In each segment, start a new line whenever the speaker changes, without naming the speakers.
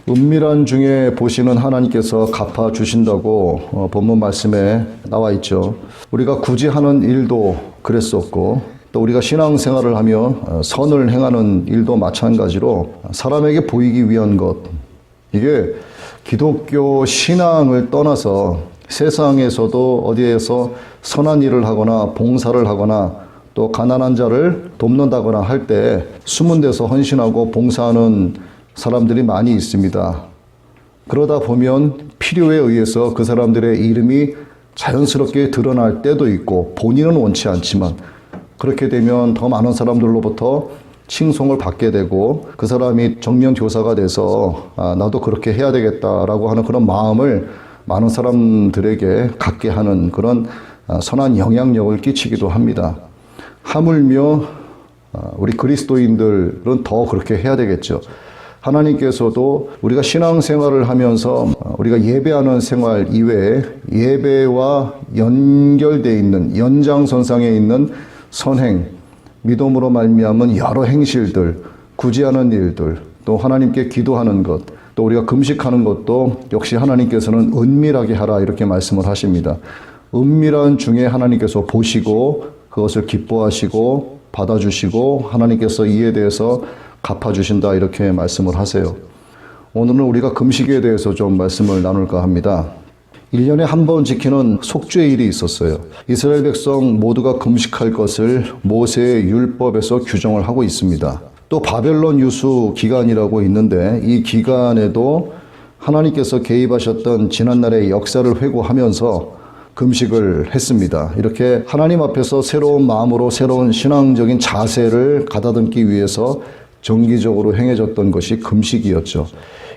은밀한 중에 보시는 하나님께서 갚아주신다고 본문 말씀에 나와 있죠. 우리가 굳이 하는 일도 그랬었고 또 우리가 신앙생활을 하며 선을 행하는 일도 마찬가지로 사람에게 보이기 위한 것, 이게 기독교 신앙을 떠나서 세상에서도 어디에서 선한 일을 하거나 봉사를 하거나 또 가난한 자를 돕는다거나 할 때 숨은 데서 헌신하고 봉사하는 사람들이 많이 있습니다. 그러다 보면 필요에 의해서 그 사람들의 이름이 자연스럽게 드러날 때도 있고 본인은 원치 않지만 그렇게 되면 더 많은 사람들로부터 칭송을 받게 되고 그 사람이 정면교사가 돼서 나도 그렇게 해야 되겠다라고 하는 그런 마음을 많은 사람들에게 갖게 하는 그런 선한 영향력을 끼치기도 합니다. 하물며 우리 그리스도인들은 더 그렇게 해야 되겠죠. 하나님께서도 우리가 신앙생활을 하면서 우리가 예배하는 생활 이외에 예배와 연결되어 있는 연장선상에 있는 선행, 믿음으로 말미암은 여러 행실들, 구제하는 일들, 또 하나님께 기도하는 것, 또 우리가 금식하는 것도 역시 하나님께서는 은밀하게 하라 이렇게 말씀을 하십니다. 은밀한 중에 하나님께서 보시고 그것을 기뻐하시고 받아주시고 하나님께서 이에 대해서 갚아주신다 이렇게 말씀을 하세요. 오늘은 우리가 금식에 대해서 좀 말씀을 나눌까 합니다. 1년에 한 번 지키는 속죄일이 있었어요. 이스라엘 백성 모두가 금식할 것을 모세의 율법에서 규정을 하고 있습니다. 또 바벨론 유수 기간이라고 있는데 이 기간에도 하나님께서 개입하셨던 지난날의 역사를 회고하면서 금식을 했습니다. 이렇게 하나님 앞에서 새로운 마음으로 새로운 신앙적인 자세를 가다듬기 위해서 정기적으로 행해졌던 것이 금식이었죠.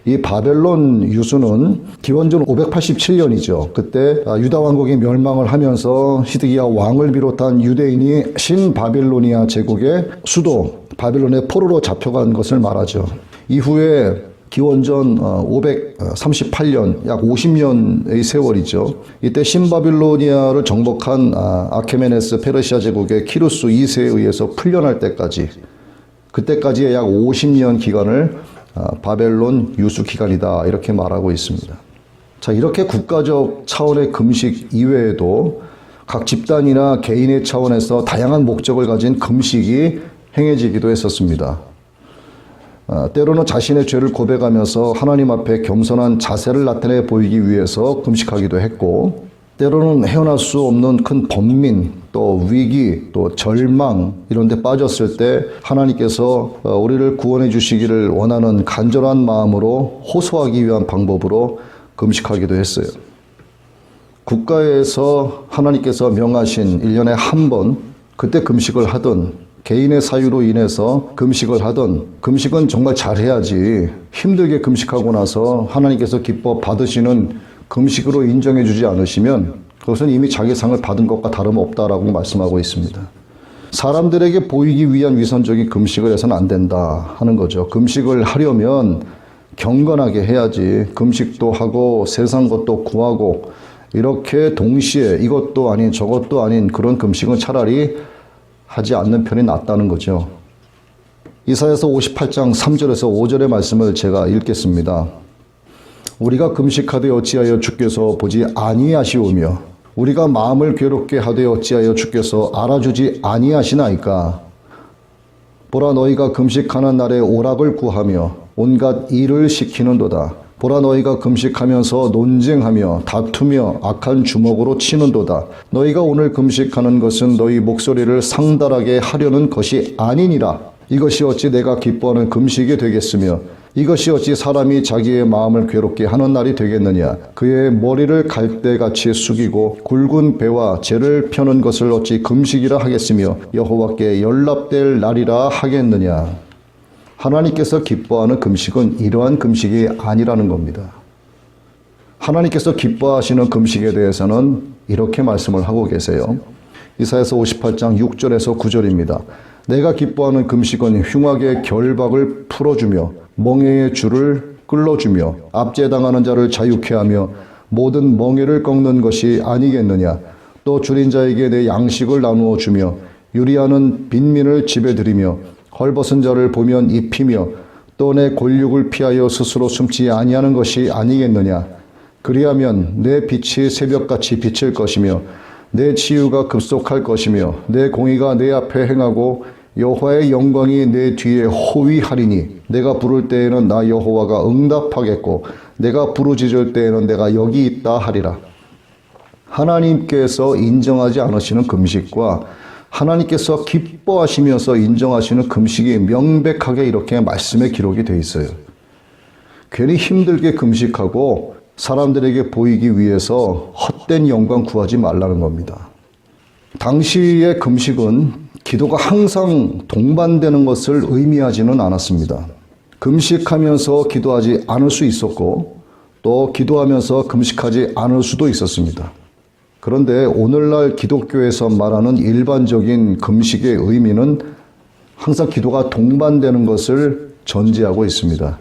이 바벨론 유수는 기원전 587년이죠. 그때 유다 왕국이 멸망을 하면서 히드기야 왕을 비롯한 유대인이 신바빌로니아 제국의 수도 바벨론의 포로로 잡혀간 것을 말하죠. 이후에 기원전 538년, 약 50년의 세월이죠. 이때 신바빌로니아를 정복한 아케메네스 페르시아 제국의 키루스 2세에 의해서 풀려날 때까지, 그때까지의 약 50년 기간을 바벨론 유수 기간이다 이렇게 말하고 있습니다. 자, 이렇게 국가적 차원의 금식 이외에도 각 집단이나 개인의 차원에서 다양한 목적을 가진 금식이 행해지기도 했었습니다. 때로는 자신의 죄를 고백하면서 하나님 앞에 겸손한 자세를 나타내 보이기 위해서 금식하기도 했고, 때로는 헤어날 수 없는 큰 번민, 또 위기, 또 절망 이런 데 빠졌을 때 하나님께서 우리를 구원해 주시기를 원하는 간절한 마음으로 호소하기 위한 방법으로 금식하기도 했어요. 국가에서 하나님께서 명하신 1년에 한 번 그때 금식을 하든 개인의 사유로 인해서 금식을 하든, 금식은 정말 잘해야지 힘들게 금식하고 나서 하나님께서 기뻐 받으시는 금식으로 인정해 주지 않으시면 그것은 이미 자기 상을 받은 것과 다름없다라고 말씀하고 있습니다. 사람들에게 보이기 위한 위선적인 금식을 해서는 안 된다 하는 거죠. 금식을 하려면 경건하게 해야지 금식도 하고 세상 것도 구하고 이렇게 동시에 이것도 아닌 저것도 아닌 그런 금식은 차라리 하지 않는 편이 낫다는 거죠. 이사야서 58장 3절에서 5절의 말씀을 제가 읽겠습니다. 우리가 금식하되 어찌하여 주께서 보지 아니하시오며 우리가 마음을 괴롭게 하되 어찌하여 주께서 알아주지 아니하시나이까. 보라, 너희가 금식하는 날에 오락을 구하며 온갖 일을 시키는도다. 보라, 너희가 금식하면서 논쟁하며 다투며 악한 주먹으로 치는도다. 너희가 오늘 금식하는 것은 너희 목소리를 상달하게 하려는 것이 아니니라. 이것이 어찌 내가 기뻐하는 금식이 되겠으며 이것이 어찌 사람이 자기의 마음을 괴롭게 하는 날이 되겠느냐. 그의 머리를 갈대같이 숙이고 굵은 배와 재를 펴는 것을 어찌 금식이라 하겠으며 여호와께 연락될 날이라 하겠느냐. 하나님께서 기뻐하는 금식은 이러한 금식이 아니라는 겁니다. 하나님께서 기뻐하시는 금식에 대해서는 이렇게 말씀을 하고 계세요. 이사야서 58장 6절에서 9절입니다. 내가 기뻐하는 금식은 흉악의 결박을 풀어주며 멍에의 줄을 끌어주며 압제당하는 자를 자유케 하며 모든 멍에를 꺾는 것이 아니겠느냐. 또 줄인 자에게 내 양식을 나누어 주며 유리하는 빈민을 집에 들이며 헐벗은 자를 보면 입히며 또 내 권력을 피하여 스스로 숨지 아니하는 것이 아니겠느냐. 그리하면 내 빛이 새벽같이 비칠 것이며 내 치유가 급속할 것이며 내 공의가 내 앞에 행하고 여호와의 영광이 내 뒤에 호위하리니 내가 부를 때에는 나 여호와가 응답하겠고 내가 부르짖을 때에는 내가 여기 있다 하리라. 하나님께서 인정하지 않으시는 금식과 하나님께서 기뻐하시면서 인정하시는 금식이 명백하게 이렇게 말씀에 기록이 되어 있어요. 괜히 힘들게 금식하고 사람들에게 보이기 위해서 헛된 영광 구하지 말라는 겁니다. 당시의 금식은 기도가 항상 동반되는 것을 의미하지는 않았습니다. 금식하면서 기도하지 않을 수 있었고 또 기도하면서 금식하지 않을 수도 있었습니다. 그런데 오늘날 기독교에서 말하는 일반적인 금식의 의미는 항상 기도가 동반되는 것을 전제하고 있습니다.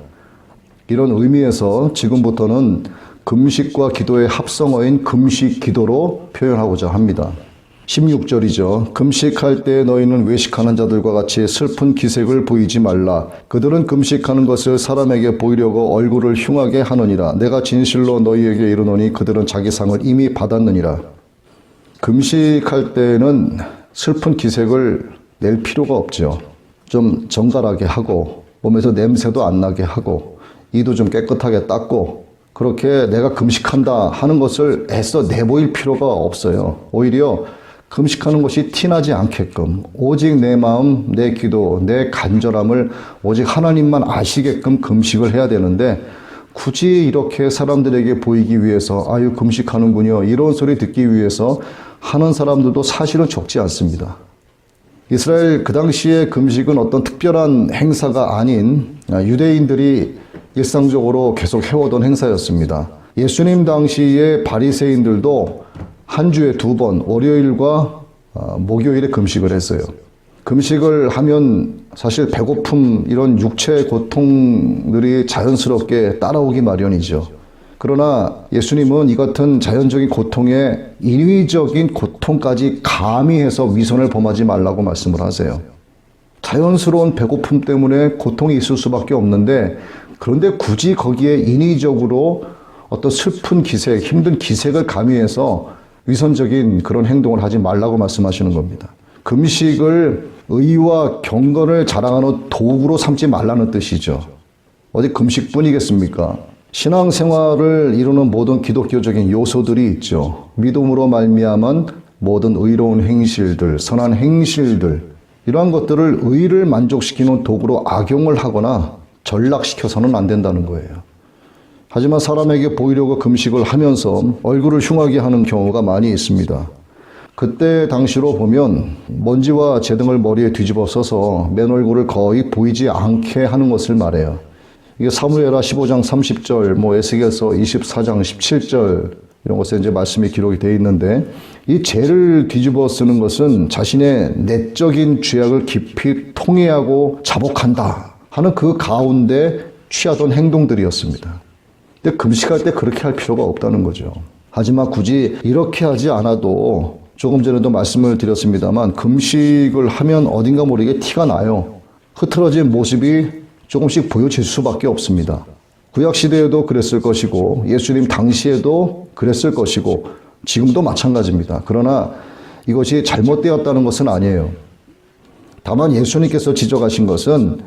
이런 의미에서 지금부터는 금식과 기도의 합성어인 금식 기도로 표현하고자 합니다. 16절이죠. 금식할 때 너희는 외식하는 자들과 같이 슬픈 기색을 보이지 말라. 그들은 금식하는 것을 사람에게 보이려고 얼굴을 흉하게 하느니라. 내가 진실로 너희에게 이르노니 그들은 자기 상을 이미 받았느니라. 금식할 때는 슬픈 기색을 낼 필요가 없죠. 좀 정갈하게 하고 몸에서 냄새도 안 나게 하고 이도 좀 깨끗하게 닦고 그렇게 내가 금식한다 하는 것을 애써 내보일 필요가 없어요. 오히려 금식하는 것이 티나지 않게끔 오직 내 마음, 내 기도, 내 간절함을 오직 하나님만 아시게끔 금식을 해야 되는데 굳이 이렇게 사람들에게 보이기 위해서 아유 금식하는군요 이런 소리 듣기 위해서 하는 사람들도 사실은 적지 않습니다. 이스라엘 그 당시에 금식은 어떤 특별한 행사가 아닌 유대인들이 일상적으로 계속 해오던 행사였습니다. 예수님 당시에 바리새인들도 한 주에 2번 월요일과 목요일에 금식을 했어요. 금식을 하면 사실 배고픔 이런 육체 고통들이 자연스럽게 따라오기 마련이죠. 그러나 예수님은 이 같은 자연적인 고통에 인위적인 고통까지 가미해서 위선을 범하지 말라고 말씀을 하세요. 자연스러운 배고픔 때문에 고통이 있을 수밖에 없는데 그런데 굳이 거기에 인위적으로 어떤 슬픈 기색, 힘든 기색을 가미해서 위선적인 그런 행동을 하지 말라고 말씀하시는 겁니다. 금식을 의와 경건을 자랑하는 도구로 삼지 말라는 뜻이죠. 어디 금식뿐이겠습니까? 신앙생활을 이루는 모든 기독교적인 요소들이 있죠. 믿음으로 말미암은 모든 의로운 행실들, 선한 행실들 이러한 것들을 의를 만족시키는 도구로 악용을 하거나 전락시켜서는 안 된다는 거예요. 하지만 사람에게 보이려고 금식을 하면서 얼굴을 흉하게 하는 경우가 많이 있습니다. 그때 당시로 보면 먼지와 재등을 머리에 뒤집어 써서 맨 얼굴을 거의 보이지 않게 하는 것을 말해요. 이게 사무엘하 15장 30절, 에스겔서 24장 17절 이런 것에 이제 말씀이 기록이 되어 있는데 이 죄를 뒤집어 쓰는 것은 자신의 내적인 죄악을 깊이 통회하고 자복한다 하는 그 가운데 취하던 행동들이었습니다. 근데 금식할 때 그렇게 할 필요가 없다는 거죠. 하지만 굳이 이렇게 하지 않아도 조금 전에도 말씀을 드렸습니다만 금식을 하면 어딘가 모르게 티가 나요. 흐트러진 모습이 조금씩 보여질 수밖에 없습니다. 구약시대에도 그랬을 것이고 예수님 당시에도 그랬을 것이고 지금도 마찬가지입니다. 그러나 이것이 잘못되었다는 것은 아니에요. 다만 예수님께서 지적하신 것은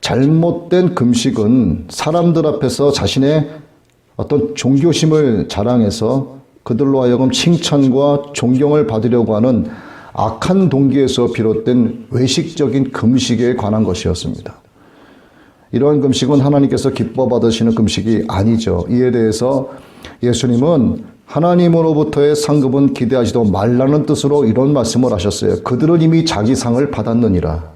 잘못된 금식은 사람들 앞에서 자신의 어떤 종교심을 자랑해서 그들로 하여금 칭찬과 존경을 받으려고 하는 악한 동기에서 비롯된 외식적인 금식에 관한 것이었습니다. 이러한 금식은 하나님께서 기뻐 받으시는 금식이 아니죠. 이에 대해서 예수님은 하나님으로부터의 상급은 기대하지도 말라는 뜻으로 이런 말씀을 하셨어요. 그들은 이미 자기 상을 받았느니라.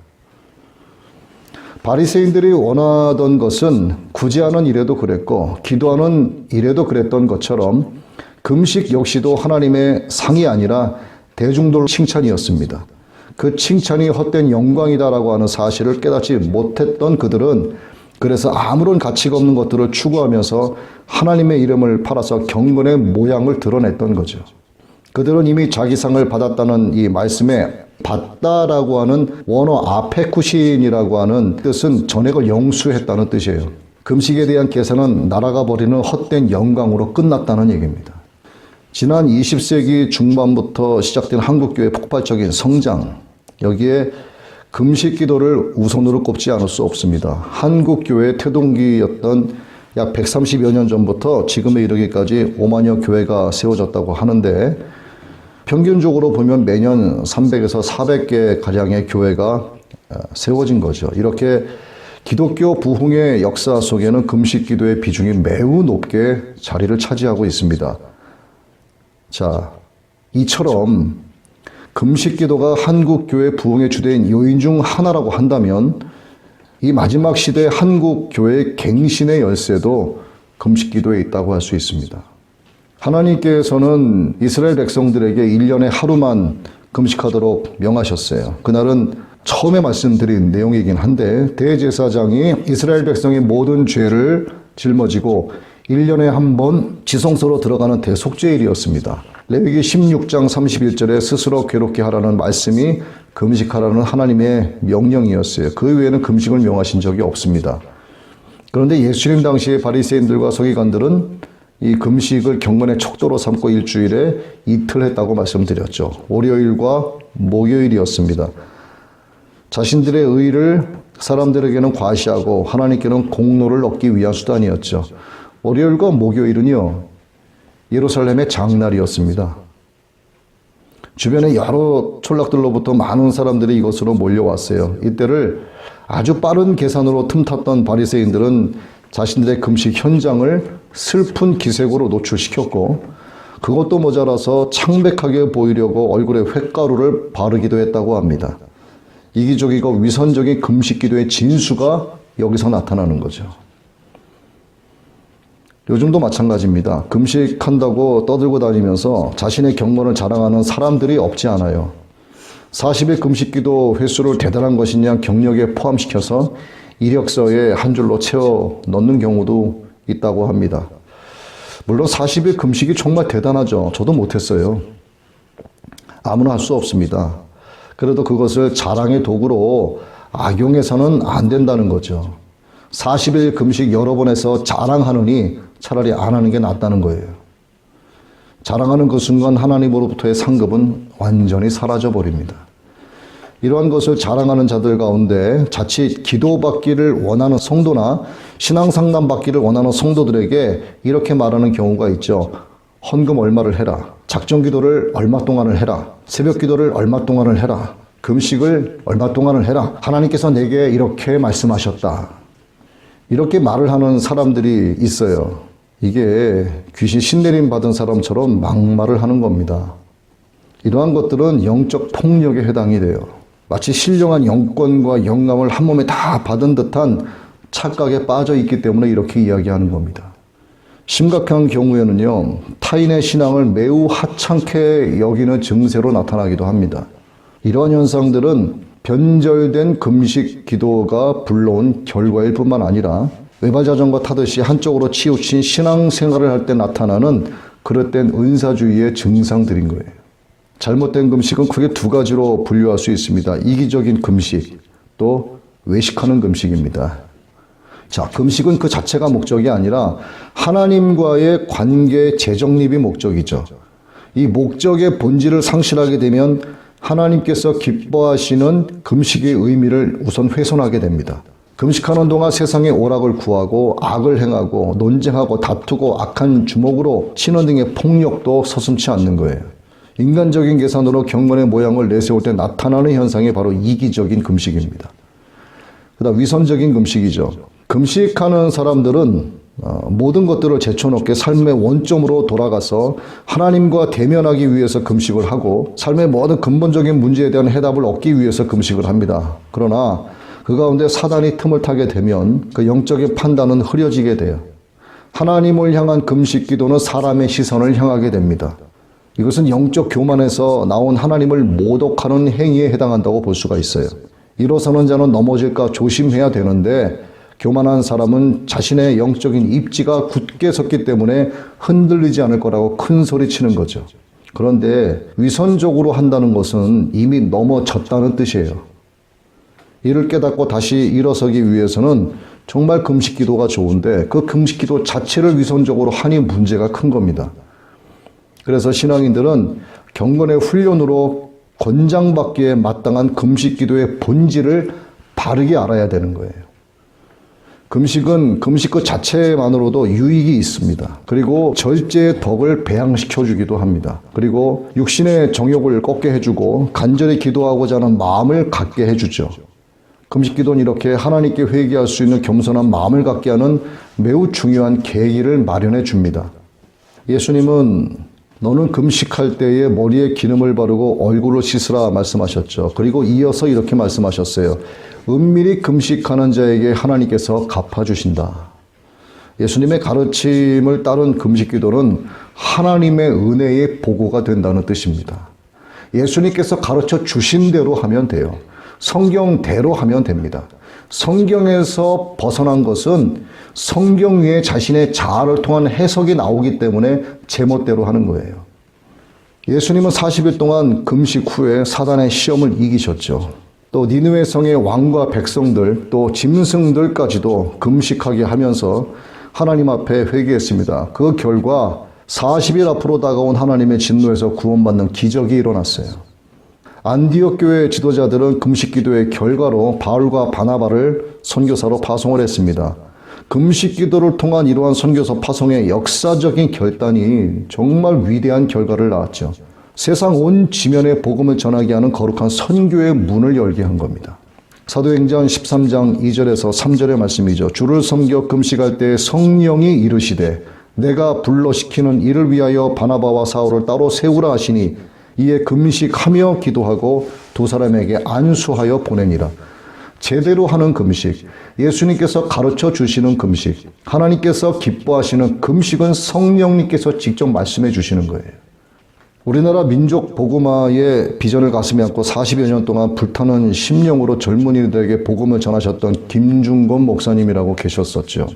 바리새인들이 원하던 것은 구제하는 일에도 그랬고 기도하는 일에도 그랬던 것처럼 금식 역시도 하나님의 상이 아니라 대중들 칭찬이었습니다. 그 칭찬이 헛된 영광이다라고 하는 사실을 깨닫지 못했던 그들은 그래서 아무런 가치가 없는 것들을 추구하면서 하나님의 이름을 팔아서 경건의 모양을 드러냈던 거죠. 그들은 이미 자기 상을 받았다는 이 말씀에 받다라고 하는 원어 아페쿠신이라고 하는 뜻은 전액을 영수했다는 뜻이에요. 금식에 대한 계산은 날아가 버리는 헛된 영광으로 끝났다는 얘기입니다. 지난 20세기 중반부터 시작된 한국교회의 폭발적인 성장, 여기에 금식 기도를 우선으로 꼽지 않을 수 없습니다. 한국교회의 태동기였던 약 130여 년 전부터 지금에 이르기까지 5만여 교회가 세워졌다고 하는데 평균적으로 보면 매년 300에서 400개 가량의 교회가 세워진 거죠. 이렇게 기독교 부흥의 역사 속에는 금식 기도의 비중이 매우 높게 자리를 차지하고 있습니다. 자, 이처럼 금식 기도가 한국 교회 부흥의 주된 요인 중 하나라고 한다면 이 마지막 시대 한국 교회의 갱신의 열쇠도 금식 기도에 있다고 할 수 있습니다. 하나님께서는 이스라엘 백성들에게 1년에 하루만 금식하도록 명하셨어요. 그날은 처음에 말씀드린 내용이긴 한데 대제사장이 이스라엘 백성의 모든 죄를 짊어지고 1년에 한 번 지성소로 들어가는 대속죄일이었습니다. 레위기 16장 31절에 스스로 괴롭게 하라는 말씀이 금식하라는 하나님의 명령이었어요. 그 외에는 금식을 명하신 적이 없습니다. 그런데 예수님 당시의 바리새인들과 서기관들은 이 금식을 경건의 척도로 삼고 일주일에 이틀 했다고 말씀드렸죠. 월요일과 목요일이었습니다. 자신들의 의를 사람들에게는 과시하고 하나님께는 공로를 얻기 위한 수단이었죠. 월요일과 목요일은요, 예루살렘의 장날이었습니다. 주변에 여러 촌락들로부터 많은 사람들이 이곳으로 몰려왔어요. 이때를 아주 빠른 계산으로 틈탔던 바리새인들은 자신들의 금식 현장을 슬픈 기색으로 노출시켰고 그것도 모자라서 창백하게 보이려고 얼굴에 횟가루를 바르기도 했다고 합니다. 이기적이고 위선적인 금식 기도의 진수가 여기서 나타나는 거죠. 요즘도 마찬가지입니다. 금식한다고 떠들고 다니면서 자신의 경건을 자랑하는 사람들이 없지 않아요. 40일 금식기도 횟수를 대단한 것이냐 경력에 포함시켜서 이력서에 한 줄로 채워 넣는 경우도 있다고 합니다. 물론 40일 금식이 정말 대단하죠. 저도 못했어요. 아무나 할 수 없습니다. 그래도 그것을 자랑의 도구로 악용해서는 안 된다는 거죠. 40일 금식 여러 번 해서 자랑하느니 차라리 안 하는 게 낫다는 거예요. 자랑하는 그 순간 하나님으로부터의 상급은 완전히 사라져 버립니다. 이러한 것을 자랑하는 자들 가운데 자칫 기도받기를 원하는 성도나 신앙상담 받기를 원하는 성도들에게 이렇게 말하는 경우가 있죠. 헌금 얼마를 해라. 작정기도를 얼마 동안을 해라. 새벽기도를 얼마 동안을 해라. 금식을 얼마 동안을 해라. 하나님께서 내게 이렇게 말씀하셨다. 이렇게 말을 하는 사람들이 있어요. 이게 귀신 신내림 받은 사람처럼 막말을 하는 겁니다. 이러한 것들은 영적 폭력에 해당이 돼요. 마치 신령한 영권과 영감을 한 몸에 다 받은 듯한 착각에 빠져 있기 때문에 이렇게 이야기하는 겁니다. 심각한 경우에는요, 타인의 신앙을 매우 하찮게 여기는 증세로 나타나기도 합니다. 이러한 현상들은 변절된 금식 기도가 불러온 결과일 뿐만 아니라 외발자전거 타듯이 한쪽으로 치우친 신앙생활을 할 때 나타나는 그릇된 은사주의의 증상들인 거예요. 잘못된 금식은 크게 두 가지로 분류할 수 있습니다. 이기적인 금식, 또 외식하는 금식입니다. 자, 금식은 그 자체가 목적이 아니라 하나님과의 관계 재정립이 목적이죠. 이 목적의 본질을 상실하게 되면 하나님께서 기뻐하시는 금식의 의미를 우선 훼손하게 됩니다. 금식하는 동안 세상의 오락을 구하고 악을 행하고 논쟁하고 다투고 악한 주먹으로 치는 등의 폭력도 서슴지 않는 거예요. 인간적인 계산으로 경건의 모양을 내세울 때 나타나는 현상이 바로 이기적인 금식입니다. 그다음 위선적인 금식이죠. 금식하는 사람들은 모든 것들을 제쳐놓게 삶의 원점으로 돌아가서 하나님과 대면하기 위해서 금식을 하고 삶의 모든 근본적인 문제에 대한 해답을 얻기 위해서 금식을 합니다. 그러나 그 가운데 사단이 틈을 타게 되면 그 영적인 판단은 흐려지게 돼요. 하나님을 향한 금식 기도는 사람의 시선을 향하게 됩니다. 이것은 영적 교만에서 나온 하나님을 모독하는 행위에 해당한다고 볼 수가 있어요. 일어서는 자는 넘어질까 조심해야 되는데 교만한 사람은 자신의 영적인 입지가 굳게 섰기 때문에 흔들리지 않을 거라고 큰 소리 치는 거죠. 그런데 위선적으로 한다는 것은 이미 넘어졌다는 뜻이에요. 이를 깨닫고 다시 일어서기 위해서는 정말 금식 기도가 좋은데 그 금식 기도 자체를 위선적으로 하니 문제가 큰 겁니다. 그래서 신앙인들은 경건의 훈련으로 권장받기에 마땅한 금식 기도의 본질을 바르게 알아야 되는 거예요. 금식은 금식 그 자체만으로도 유익이 있습니다. 그리고 절제의 덕을 배양시켜 주기도 합니다. 그리고 육신의 정욕을 꺾게 해주고 간절히 기도하고자 하는 마음을 갖게 해주죠. 금식 기도는 이렇게 하나님께 회개할 수 있는 겸손한 마음을 갖게 하는 매우 중요한 계기를 마련해 줍니다. 예수님은 너는 금식할 때에 머리에 기름을 바르고 얼굴을 씻으라 말씀하셨죠. 그리고 이어서 이렇게 말씀하셨어요. 은밀히 금식하는 자에게 하나님께서 갚아주신다. 예수님의 가르침을 따른 금식 기도는 하나님의 은혜의 보고가 된다는 뜻입니다. 예수님께서 가르쳐 주신 대로 하면 돼요. 성경대로 하면 됩니다. 성경에서 벗어난 것은 성경 위에 자신의 자아를 통한 해석이 나오기 때문에 제멋대로 하는 거예요. 예수님은 40일 동안 금식 후에 사단의 시험을 이기셨죠. 또 니느웨 성의 왕과 백성들 또 짐승들까지도 금식하게 하면서 하나님 앞에 회개했습니다. 그 결과 40일 앞으로 다가온 하나님의 진노에서 구원받는 기적이 일어났어요. 안디옥 교회 지도자들은 금식 기도의 결과로 바울과 바나바를 선교사로 파송을 했습니다. 금식 기도를 통한 이러한 선교사 파송의 역사적인 결단이 정말 위대한 결과를 낳았죠. 세상 온 지면에 복음을 전하게 하는 거룩한 선교의 문을 열게 한 겁니다. 사도행전 13장 2절에서 3절의 말씀이죠. 주를 섬겨 금식할 때 성령이 이르시되 내가 불러 시키는 이를 위하여 바나바와 사울을 따로 세우라 하시니 이에 금식하며 기도하고 두 사람에게 안수하여 보내니라. 제대로 하는 금식, 예수님께서 가르쳐 주시는 금식, 하나님께서 기뻐하시는 금식은 성령님께서 직접 말씀해 주시는 거예요. 우리나라 민족 복음화의 비전을 가슴에 안고 40여 년 동안 불타는 심령으로 젊은이들에게 복음을 전하셨던 김중건 목사님이라고 계셨었죠.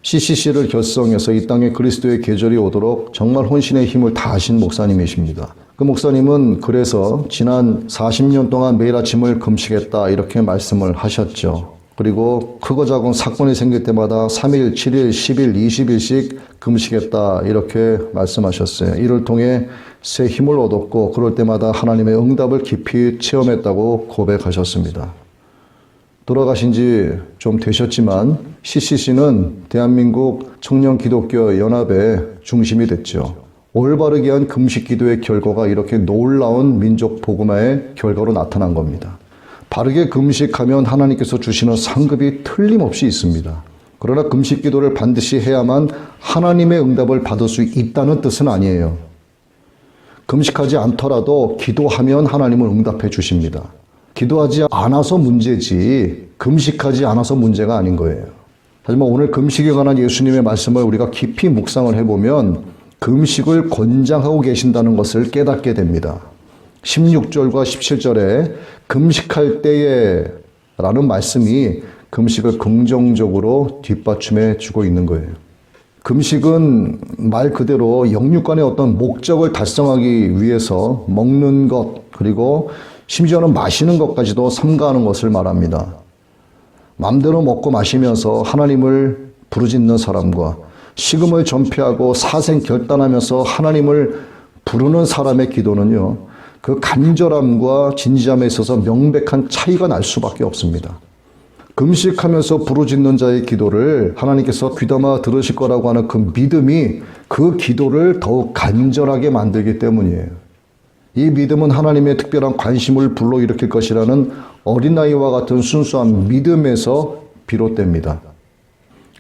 CCC를 결성해서 이 땅에 그리스도의 계절이 오도록 정말 혼신의 힘을 다하신 목사님이십니다. 그 목사님은 그래서 지난 40년 동안 매일 아침을 금식했다 이렇게 말씀을 하셨죠. 그리고 크고 작은 사건이 생길 때마다 3일, 7일, 10일, 20일씩 금식했다 이렇게 말씀하셨어요. 이를 통해 새 힘을 얻었고 그럴 때마다 하나님의 응답을 깊이 체험했다고 고백하셨습니다. 돌아가신 지 좀 되셨지만 CCC는 대한민국 청년기독교 연합의 중심이 됐죠. 올바르게 한 금식 기도의 결과가 이렇게 놀라운 민족 복음화의 결과로 나타난 겁니다. 바르게 금식하면 하나님께서 주시는 상급이 틀림없이 있습니다. 그러나 금식 기도를 반드시 해야만 하나님의 응답을 받을 수 있다는 뜻은 아니에요. 금식하지 않더라도 기도하면 하나님은 응답해 주십니다. 기도하지 않아서 문제지 금식하지 않아서 문제가 아닌 거예요. 하지만 오늘 금식에 관한 예수님의 말씀을 우리가 깊이 묵상을 해보면 금식을 권장하고 계신다는 것을 깨닫게 됩니다. 16절과 17절에 금식할 때에 라는 말씀이 금식을 긍정적으로 뒷받침해 주고 있는 거예요. 금식은 말 그대로 영육간의 어떤 목적을 달성하기 위해서 먹는 것 그리고 심지어는 마시는 것까지도 삼가하는 것을 말합니다. 마음대로 먹고 마시면서 하나님을 부르짖는 사람과 식음을 전폐하고 사생 결단하면서 하나님을 부르는 사람의 기도는요. 그 간절함과 진지함에 있어서 명백한 차이가 날 수밖에 없습니다. 금식하면서 부르짖는 자의 기도를 하나님께서 귀담아 들으실 거라고 하는 그 믿음이 그 기도를 더욱 간절하게 만들기 때문이에요. 이 믿음은 하나님의 특별한 관심을 불러일으킬 것이라는 어린아이와 같은 순수한 믿음에서 비롯됩니다.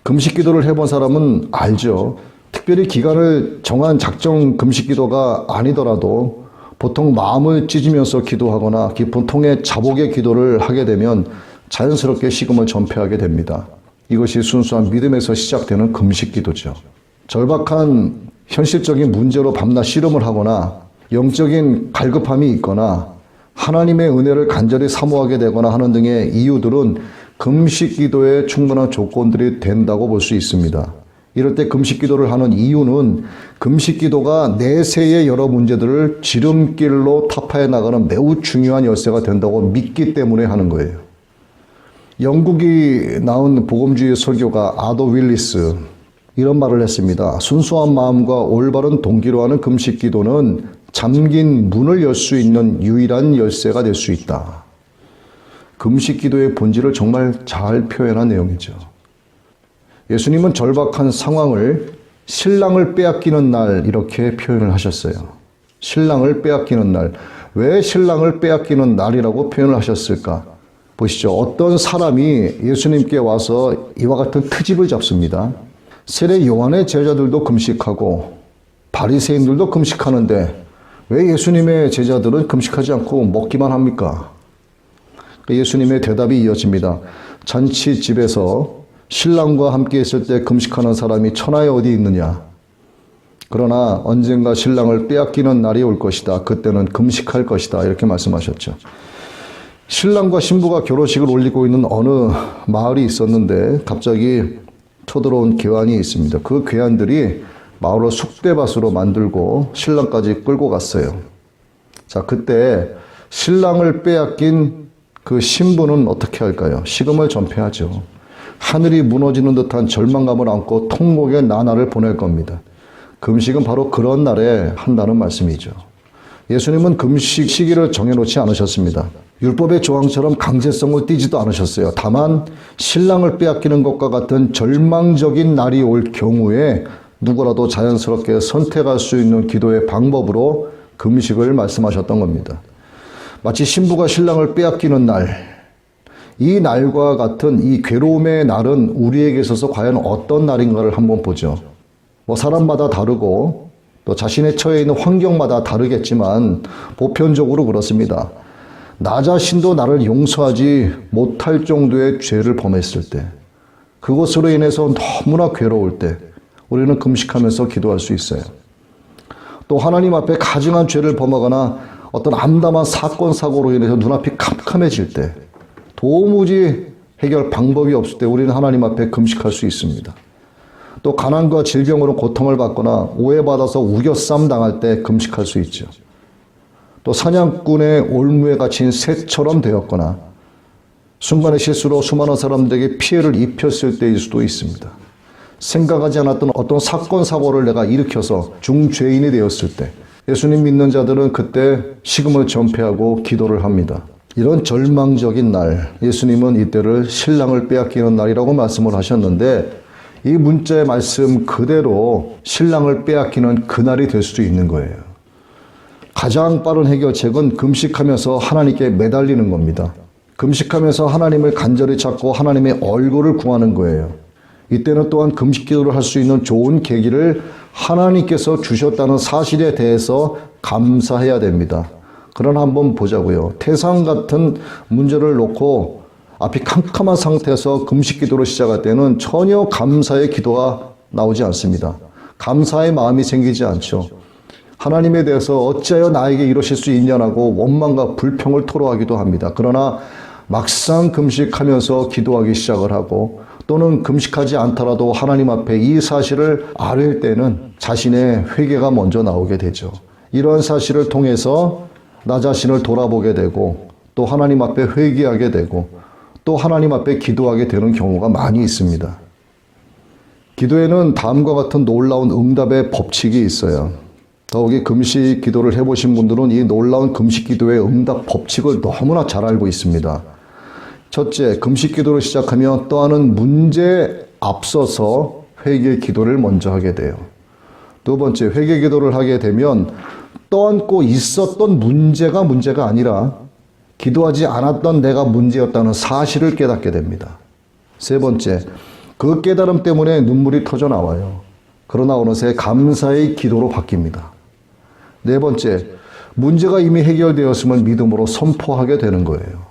금식 기도를 해본 사람은 알죠. 특별히 기간을 정한 작정 금식 기도가 아니더라도 보통 마음을 찢으면서 기도하거나 깊은 통의 자복의 기도를 하게 되면 자연스럽게 식음을 전폐하게 됩니다. 이것이 순수한 믿음에서 시작되는 금식 기도죠. 절박한 현실적인 문제로 밤낮 씨름을 하거나 영적인 갈급함이 있거나 하나님의 은혜를 간절히 사모하게 되거나 하는 등의 이유들은 금식 기도에 충분한 조건들이 된다고 볼 수 있습니다. 이럴 때 금식 기도를 하는 이유는 금식 기도가 내세의 여러 문제들을 지름길로 타파해 나가는 매우 중요한 열쇠가 된다고 믿기 때문에 하는 거예요. 영국이 나온 복음주의 설교가 아더 윌리스 이런 말을 했습니다. 순수한 마음과 올바른 동기로 하는 금식 기도는 잠긴 문을 열 수 있는 유일한 열쇠가 될 수 있다. 금식 기도의 본질을 정말 잘 표현한 내용이죠. 예수님은 절박한 상황을 신랑을 빼앗기는 날 이렇게 표현을 하셨어요. 신랑을 빼앗기는 날. 왜 신랑을 빼앗기는 날이라고 표현을 하셨을까? 보시죠. 어떤 사람이 예수님께 와서 이와 같은 트집을 잡습니다. 세례 요한의 제자들도 금식하고 바리새인들도 금식하는데 왜 예수님의 제자들은 금식하지 않고 먹기만 합니까? 예수님의 대답이 이어집니다. 잔치집에서 신랑과 함께 있을 때 금식하는 사람이 천하에 어디 있느냐? 그러나 언젠가 신랑을 빼앗기는 날이 올 것이다. 그때는 금식할 것이다. 이렇게 말씀하셨죠. 신랑과 신부가 결혼식을 올리고 있는 어느 마을이 있었는데 갑자기 쳐들어온 괴환이 있습니다. 그 괴환들이 마을을 쑥대밭으로 만들고 신랑까지 끌고 갔어요. 자, 그때 신랑을 빼앗긴 그 신부는 어떻게 할까요? 식음을 전폐하죠. 하늘이 무너지는 듯한 절망감을 안고 통곡의 나날을 보낼 겁니다. 금식은 바로 그런 날에 한다는 말씀이죠. 예수님은 금식 시기를 정해놓지 않으셨습니다. 율법의 조항처럼 강제성을 띠지도 않으셨어요. 다만 신랑을 빼앗기는 것과 같은 절망적인 날이 올 경우에 누구라도 자연스럽게 선택할 수 있는 기도의 방법으로 금식을 말씀하셨던 겁니다. 마치 신부가 신랑을 빼앗기는 날, 이 날과 같은 이 괴로움의 날은 우리에게 있어서 과연 어떤 날인가를 한번 보죠. 사람마다 다르고 또 자신의 처해 있는 환경마다 다르겠지만 보편적으로 그렇습니다. 나 자신도 나를 용서하지 못할 정도의 죄를 범했을 때, 그것으로 인해서 너무나 괴로울 때 우리는 금식하면서 기도할 수 있어요. 또 하나님 앞에 가증한 죄를 범하거나 어떤 암담한 사건, 사고로 인해서 눈앞이 캄캄해질 때, 도무지 해결 방법이 없을 때 우리는 하나님 앞에 금식할 수 있습니다. 또 가난과 질병으로 고통을 받거나 오해받아서 우겨쌈 당할 때 금식할 수 있죠. 또 사냥꾼의 올무에 갇힌 새처럼 되었거나 순간의 실수로 수많은 사람들에게 피해를 입혔을 때일 수도 있습니다. 생각하지 않았던 어떤 사건, 사고를 내가 일으켜서 중죄인이 되었을 때 예수님 믿는 자들은 그때 식음을 전폐하고 기도를 합니다. 이런 절망적인 날, 예수님은 이때를 신랑을 빼앗기는 날이라고 말씀을 하셨는데 이 문자의 말씀 그대로 신랑을 빼앗기는 그날이 될 수도 있는 거예요. 가장 빠른 해결책은 금식하면서 하나님께 매달리는 겁니다. 금식하면서 하나님을 간절히 찾고 하나님의 얼굴을 구하는 거예요. 이때는 또한 금식 기도를 할 수 있는 좋은 계기를 하나님께서 주셨다는 사실에 대해서 감사해야 됩니다. 그러나 한번 보자고요. 태산 같은 문제를 놓고 앞이 캄캄한 상태에서 금식 기도를 시작할 때는 전혀 감사의 기도가 나오지 않습니다. 감사의 마음이 생기지 않죠. 하나님에 대해서 어찌하여 나에게 이러실 수 있냐고 원망과 불평을 토로하기도 합니다. 그러나 막상 금식하면서 기도하기 시작을 하고 또는 금식하지 않더라도 하나님 앞에 이 사실을 아뢰 때는 자신의 회개가 먼저 나오게 되죠. 이런 사실을 통해서 나 자신을 돌아보게 되고 또 하나님 앞에 회개하게 되고 또 하나님 앞에 기도하게 되는 경우가 많이 있습니다. 기도에는 다음과 같은 놀라운 응답의 법칙이 있어요. 더욱이 금식 기도를 해보신 분들은 이 놀라운 금식 기도의 응답 법칙을 너무나 잘 알고 있습니다. 첫째, 금식 기도를 시작하며 떠안은 문제에 앞서서 회개 기도를 먼저 하게 돼요. 두 번째, 회개 기도를 하게 되면 떠안고 있었던 문제가 아니라 기도하지 않았던 내가 문제였다는 사실을 깨닫게 됩니다. 세 번째, 그 깨달음 때문에 눈물이 터져 나와요. 그러나 어느새 감사의 기도로 바뀝니다. 네 번째, 문제가 이미 해결되었음을 믿음으로 선포하게 되는 거예요.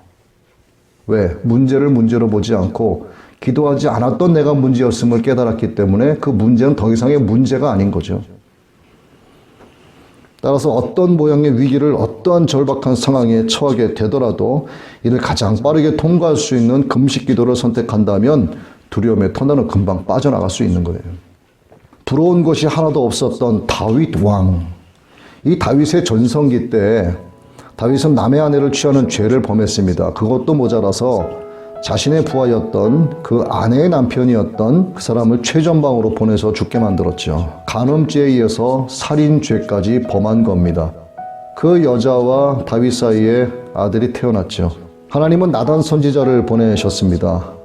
왜? 문제를 문제로 보지 않고 기도하지 않았던 내가 문제였음을 깨달았기 때문에 그 문제는 더 이상의 문제가 아닌 거죠. 따라서 어떤 모양의 위기를 어떠한 절박한 상황에 처하게 되더라도 이를 가장 빠르게 통과할 수 있는 금식 기도를 선택한다면 두려움의 터널은 금방 빠져나갈 수 있는 거예요. 부러운 것이 하나도 없었던 다윗 왕. 이 다윗의 전성기 때 다윗은 남의 아내를 취하는 죄를 범했습니다. 그것도 모자라서 자신의 부하였던 그 아내의 남편이었던 그 사람을 최전방으로 보내서 죽게 만들었죠. 간음죄에 의해서 살인죄까지 범한 겁니다. 그 여자와 다윗 사이에 아들이 태어났죠. 하나님은 나단 선지자를 보내셨습니다.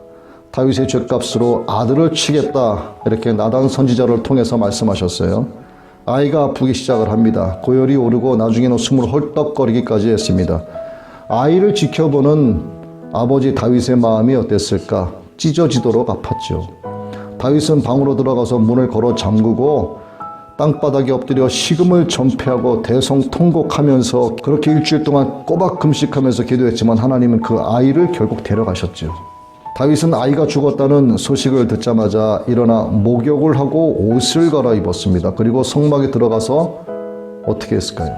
다윗의 죄값으로 아들을 치겠다, 이렇게 나단 선지자를 통해서 말씀하셨어요. 아이가 아프기 시작을 합니다. 고열이 오르고 나중에는 숨을 헐떡거리기까지 했습니다. 아이를 지켜보는 아버지 다윗의 마음이 어땠을까? 찢어지도록 아팠죠. 다윗은 방으로 들어가서 문을 걸어 잠그고 땅바닥에 엎드려 식음을 전폐하고 대성통곡하면서 그렇게 일주일 동안 꼬박 금식하면서 기도했지만 하나님은 그 아이를 결국 데려가셨죠. 다윗은 아이가 죽었다는 소식을 듣자마자 일어나 목욕을 하고 옷을 갈아입었습니다. 그리고 성막에 들어가서 어떻게 했을까요?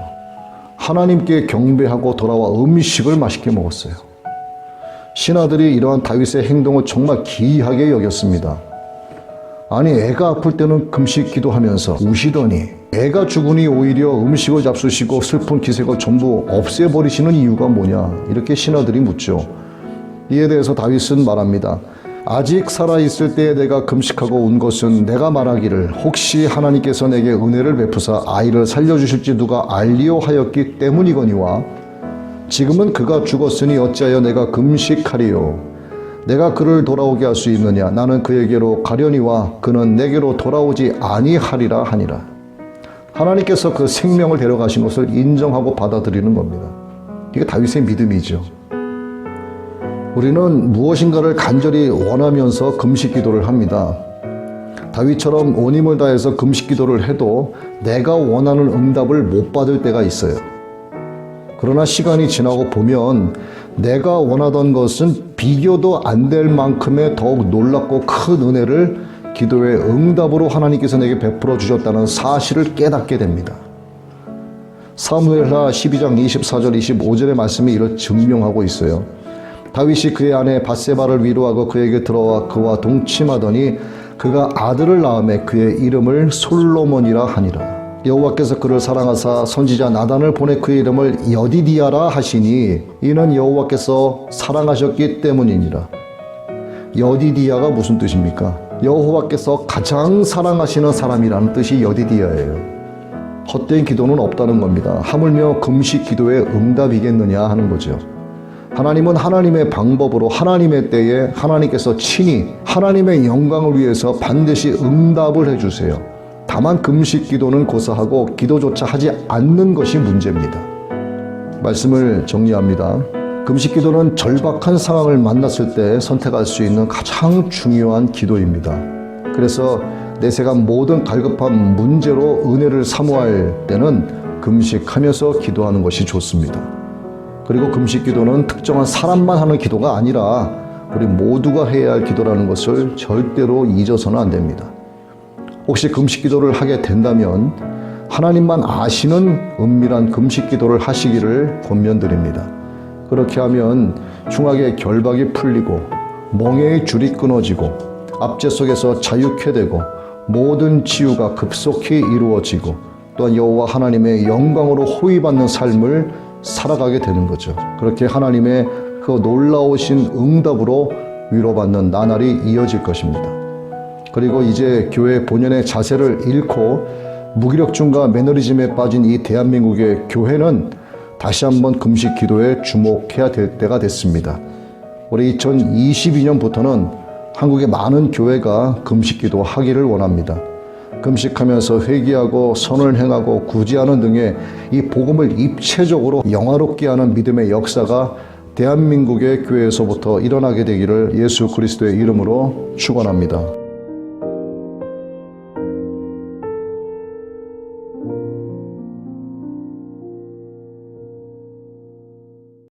하나님께 경배하고 돌아와 음식을 맛있게 먹었어요. 신하들이 이러한 다윗의 행동을 정말 기이하게 여겼습니다. 아니, 애가 아플 때는 금식 기도하면서 우시더니 애가 죽으니 오히려 음식을 잡수시고 슬픈 기색을 전부 없애버리시는 이유가 뭐냐, 이렇게 신하들이 묻죠. 이에 대해서 다윗은 말합니다. 아직 살아있을 때에 내가 금식하고 온 것은 내가 말하기를 혹시 하나님께서 내게 은혜를 베푸사 아이를 살려주실지 누가 알리오 하였기 때문이거니와 지금은 그가 죽었으니 어찌하여 내가 금식하리요. 내가 그를 돌아오게 할 수 있느냐. 나는 그에게로 가려니와 그는 내게로 돌아오지 아니하리라 하니라. 하나님께서 그 생명을 데려가신 것을 인정하고 받아들이는 겁니다. 이게 다윗의 믿음이죠. 우리는 무엇인가를 간절히 원하면서 금식 기도를 합니다. 다윗처럼 온 힘을 다해서 금식 기도를 해도 내가 원하는 응답을 못 받을 때가 있어요. 그러나 시간이 지나고 보면 내가 원하던 것은 비교도 안 될 만큼의 더욱 놀랍고 큰 은혜를 기도의 응답으로 하나님께서 내게 베풀어 주셨다는 사실을 깨닫게 됩니다. 사무엘하 12장 24절 25절의 말씀이 이를 증명하고 있어요. 다윗이 그의 아내 밧세바를 위로하고 그에게 들어와 그와 동침하더니 그가 아들을 낳음에 그의 이름을 솔로몬이라 하니라. 여호와께서 그를 사랑하사 선지자 나단을 보내 그의 이름을 여디디아라 하시니 이는 여호와께서 사랑하셨기 때문이니라. 여디디아가 무슨 뜻입니까? 여호와께서 가장 사랑하시는 사람이라는 뜻이 여디디아예요. 헛된 기도는 없다는 겁니다. 하물며 금식 기도의 응답이겠느냐 하는 거죠. 하나님은 하나님의 방법으로 하나님의 때에 하나님께서 친히 하나님의 영광을 위해서 반드시 응답을 해주세요. 다만 금식 기도는 고사하고 기도조차 하지 않는 것이 문제입니다. 말씀을 정리합니다. 금식 기도는 절박한 상황을 만났을 때 선택할 수 있는 가장 중요한 기도입니다. 그래서 내세가 모든 갈급한 문제로 은혜를 사모할 때는 금식하면서 기도하는 것이 좋습니다. 그리고 금식 기도는 특정한 사람만 하는 기도가 아니라 우리 모두가 해야 할 기도라는 것을 절대로 잊어서는 안 됩니다. 혹시 금식 기도를 하게 된다면 하나님만 아시는 은밀한 금식 기도를 하시기를 권면드립니다. 그렇게 하면 흉악의 결박이 풀리고 멍에의 줄이 끊어지고 압제 속에서 자유케 되고 모든 치유가 급속히 이루어지고 또한 여호와 하나님의 영광으로 호위받는 삶을 살아가게 되는 거죠. 그렇게 하나님의 그 놀라우신 응답으로 위로받는 나날이 이어질 것입니다. 그리고 이제 교회 본연의 자세를 잃고 무기력증과 매너리즘에 빠진 이 대한민국의 교회는 다시 한번 금식 기도에 주목해야 될 때가 됐습니다. 올해 2022년부터는 한국의 많은 교회가 금식 기도 하기를 원합니다. 금식하면서 회개하고 선을 행하고 구제하는 등의 이 복음을 입체적으로 영화롭게 하는 믿음의 역사가 대한민국의 교회에서부터 일어나게 되기를 예수 그리스도의 이름으로 축원합니다.